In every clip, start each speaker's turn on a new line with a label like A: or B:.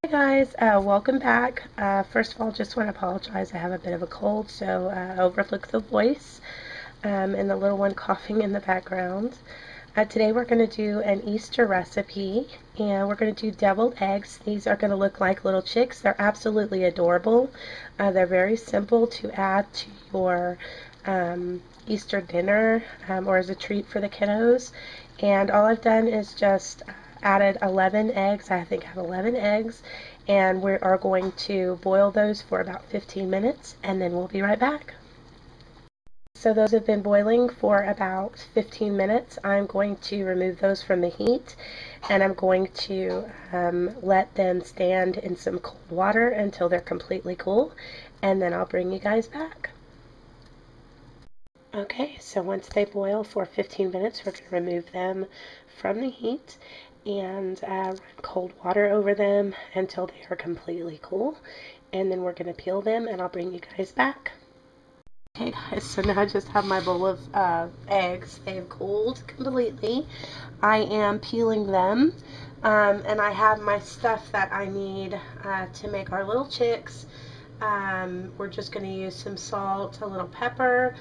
A: Hi guys, welcome back. First of all, just want to apologize. I have a bit of a cold, so overlook the voice and the little one coughing in the background. Today we're going to do an Easter recipe, and we're going to do deviled eggs. These are going to look like little chicks. They're absolutely adorable. They're very simple to add to your Easter dinner or as a treat for the kiddos. And all I've done is just added 11 eggs. I think I have 11 eggs, and we are going to boil those for about 15 minutes, and then we'll be right back. So those have been boiling for about 15 minutes. I'm going to remove those from the heat, and I'm going to let them stand in some cold water until they're completely cool, and then I'll bring you guys back. Okay, so once they boil for 15 minutes, we're going to remove them from the heat and run cold water over them until they are completely cool. And then we're going to peel them, and I'll bring you guys back. Okay guys, so now I just have my bowl of eggs. They've cooled completely. I am peeling them, and I have my stuff that I need to make our little chicks. We're just going to use some salt, a little pepper,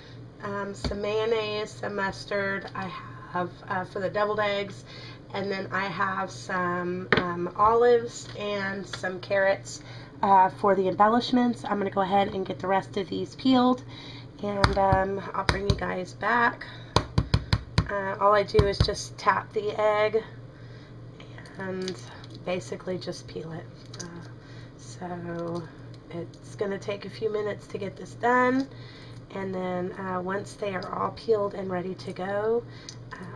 A: some mayonnaise, some mustard. I have for the deviled eggs, and then I have some olives and some carrots for the embellishments. I'm going to go ahead and get the rest of these peeled, and I'll bring you guys back. All I do is just tap the egg and basically just peel it. So it's going to take a few minutes to get this done. And then once they are all peeled and ready to go,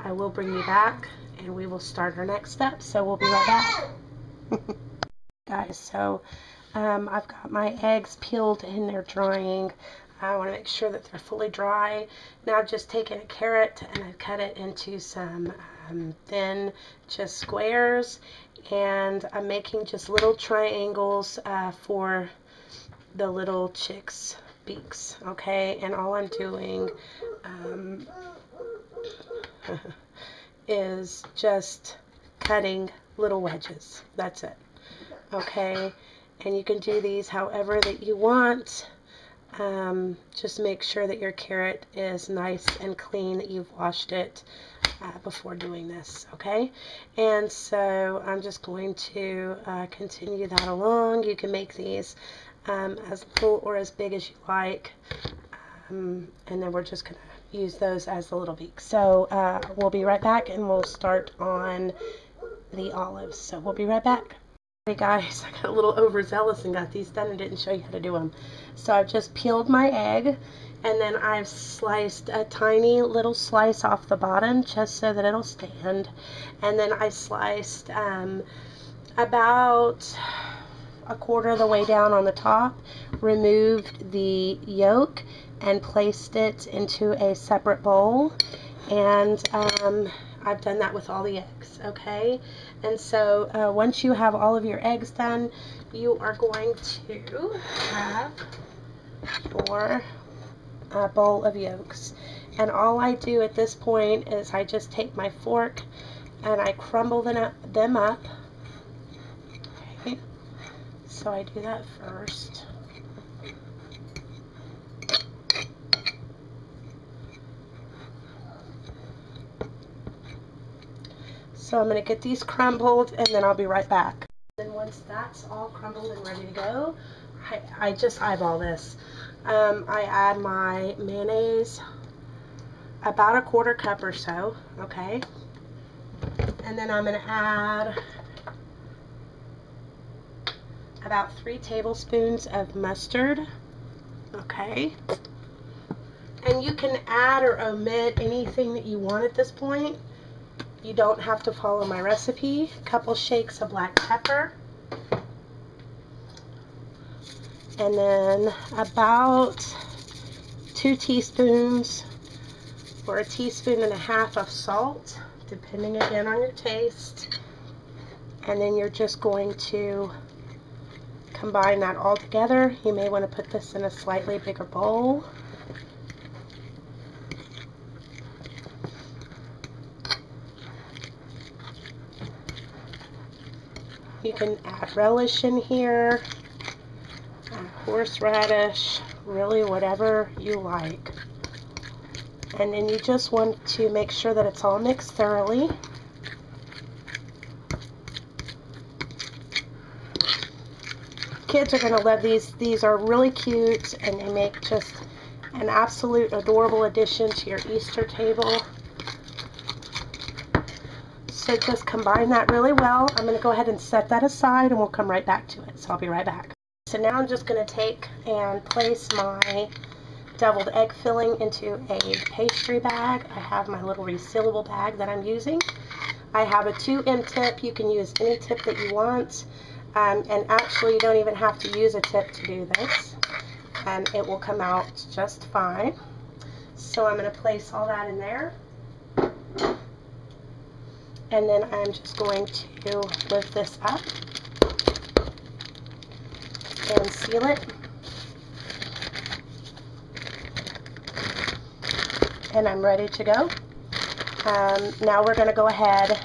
A: I will bring you back and we will start our next step. So we'll be right back. Guys, so I've got my eggs peeled and they're drying. I want to make sure that they're fully dry. Now I've just taken a carrot and I've cut it into some thin just squares, and I'm making just little triangles for the little chicks' beaks, okay? And all I'm doing is just cutting little wedges. That's it, okay? And you can do these however that you want. Just make sure that your carrot is nice and clean, that you've washed it before doing this, okay? And so I'm just going to continue that along. You can make these as little or as big as you like, and then we're just going to use those as the little beaks. So we'll be right back, and we'll start on the olives. So we'll be right back. Hey guys, I got a little overzealous and got these done and didn't show you how to do them. So I've just peeled my egg, and then I've sliced a tiny little slice off the bottom just so that it'll stand. And then I sliced about a quarter of the way down on the top, removed the yolk, and placed it into a separate bowl. And I've done that with all the eggs, okay? And so once you have all of your eggs done, you are going to have your bowl of yolks. And all I do at this point is I just take my fork and I crumble them up. Okay, so I do that first. So I'm going to get these crumbled, and then I'll be right back. Then once that's all crumbled and ready to go, I just eyeball this. I add my mayonnaise, about a quarter cup or so, okay? And then I'm going to add about 3 tablespoons of mustard, okay? And you can add or omit anything that you want at this point. You don't have to follow my recipe. A couple shakes of black pepper. And then about 2 teaspoons or 1.5 teaspoons of salt, depending again on your taste. And then you're just going to combine that all together. You may want to put this in a slightly bigger bowl. You can add relish in here, horseradish, really whatever you like. And then you just want to make sure that it's all mixed thoroughly. Kids are going to love these. These are really cute, and they make just an absolute adorable addition to your Easter table. So just combine that really well. I'm going to go ahead and set that aside, and we'll come right back to it. So I'll be right back. So now I'm just going to take and place my deviled egg filling into a pastry bag. I have my little resealable bag that I'm using. I have a 2M tip. You can use any tip that you want. And actually, you don't even have to use a tip to do this. And it will come out just fine. So I'm going to place all that in there. And then I'm just going to lift this up and seal it. And I'm ready to go. Now we're going to go ahead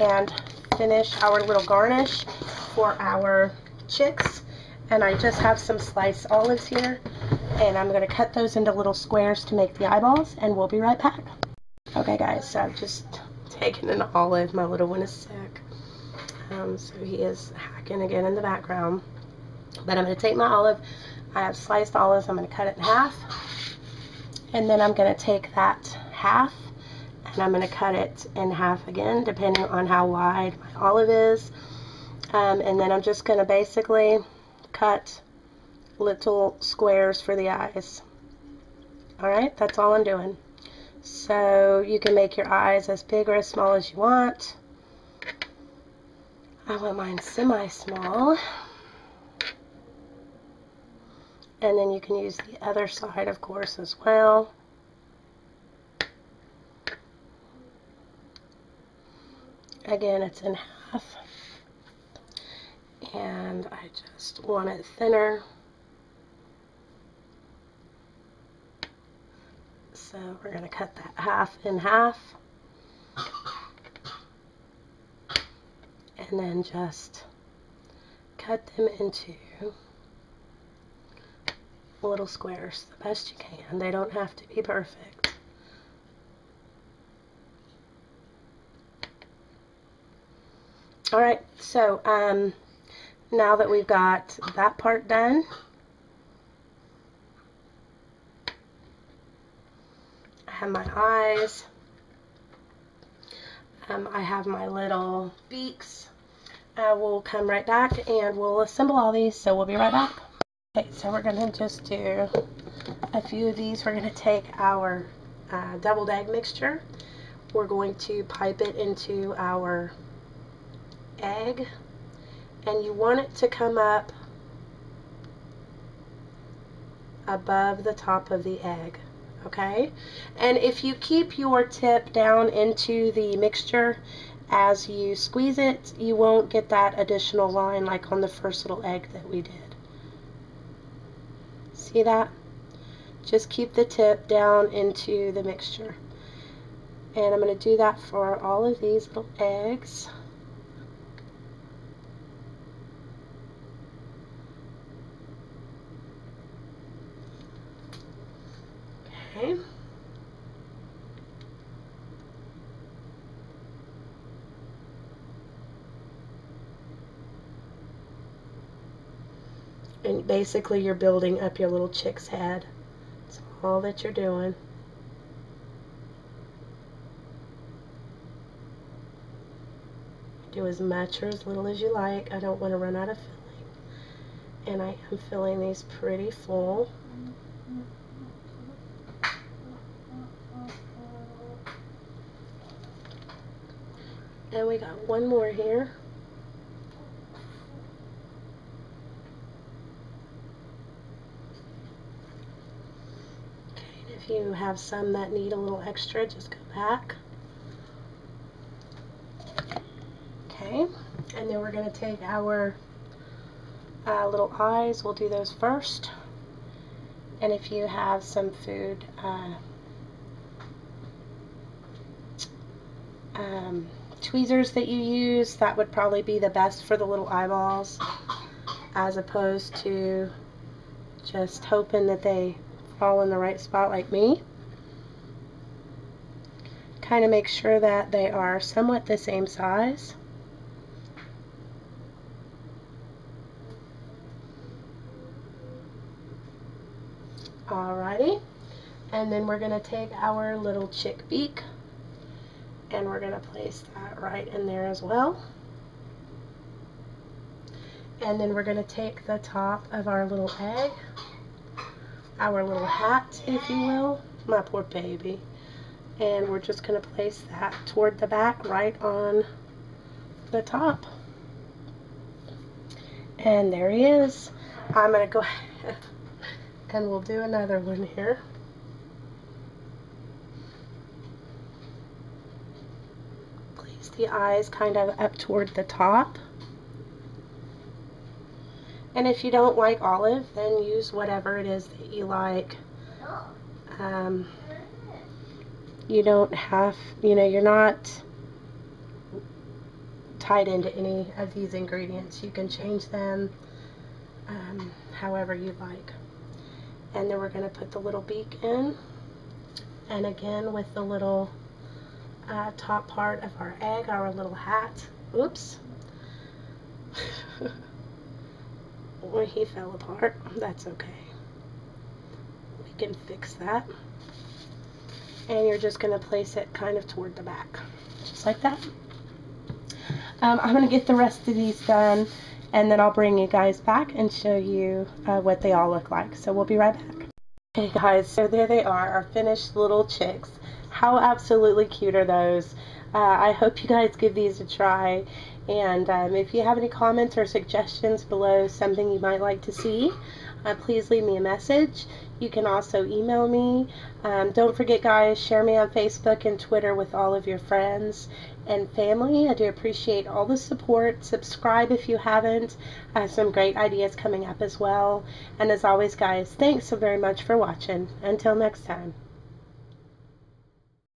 A: and finish our little garnish for our chicks. And I just have some sliced olives here, and I'm going to cut those into little squares to make the eyeballs, and we'll be right back. Okay guys, so I've just taken an olive. My little one is sick, so he is hacking again in the background. But I'm going to take my olive. I have sliced olives. I'm going to cut it in half, and then I'm going to take that half and I'm going to cut it in half again, depending on how wide my olive is. And then I'm just going to basically cut little squares for the eyes. Alright, that's all I'm doing. So you can make your eyes as big or as small as you want. I want mine semi-small. And then you can use the other side, of course, as well. Again, it's in half. And I just want it thinner. So we're going to cut that half in half. And then just cut them into little squares the best you can. They don't have to be perfect. Alright, so now that we've got that part done, I have my eyes, I have my little beaks. We'll come right back and we'll assemble all these, so we'll be right back. Okay, so we're going to just do a few of these. We're going to take our deviled egg mixture. We're going to pipe it into our egg, and you want it to come up above the top of the egg, okay? And if you keep your tip down into the mixture as you squeeze it, you won't get that additional line like on the first little egg that we did. See that? Just keep the tip down into the mixture. And I'm going to do that for all of these little eggs. Okay. And basically you're building up your little chick's head. That's all that you're doing. Do as much or as little as you like. I don't want to run out of filling. And I am filling these pretty full. And we got one more here. Okay, if you have some that need a little extra, just go back. Okay, and then we're going to take our little eyes. We'll do those first. And if you have some food tweezers that you use, that would probably be the best for the little eyeballs, as opposed to just hoping that they fall in the right spot like me. Kind of make sure that they are somewhat the same size. Alrighty, and then we're going to take our little chick beak and we're going to place that right in there as well. And then we're going to take the top of our little egg, our little hat, if you will, my poor baby, and we're just going to place that toward the back right on the top. And there he is. I'm going to go ahead and we'll do another one here. Place the eyes kind of up toward the top. And if you don't like olive, then use whatever it is that you like. You don't have, you're not tied into any of these ingredients. You can change them however you like. And then we're going to put the little beak in. And again, with the little top part of our egg, our little hat. Oops. Well, he fell apart. That's okay. We can fix that. And you're just going to place it kind of toward the back. Just like that. I'm going to get the rest of these done, and then I'll bring you guys back and show you what they all look like. So we'll be right back. Okay guys, so there they are, our finished little chicks. How absolutely cute are those? I hope you guys give these a try. And if you have any comments or suggestions below, something you might like to see, please leave me a message. You can also email me. Don't forget guys, share me on Facebook and Twitter with all of your friends and family. I do appreciate all the support. Subscribe if you haven't. I have some great ideas coming up as well. And as always guys, thanks so very much for watching. Until next time.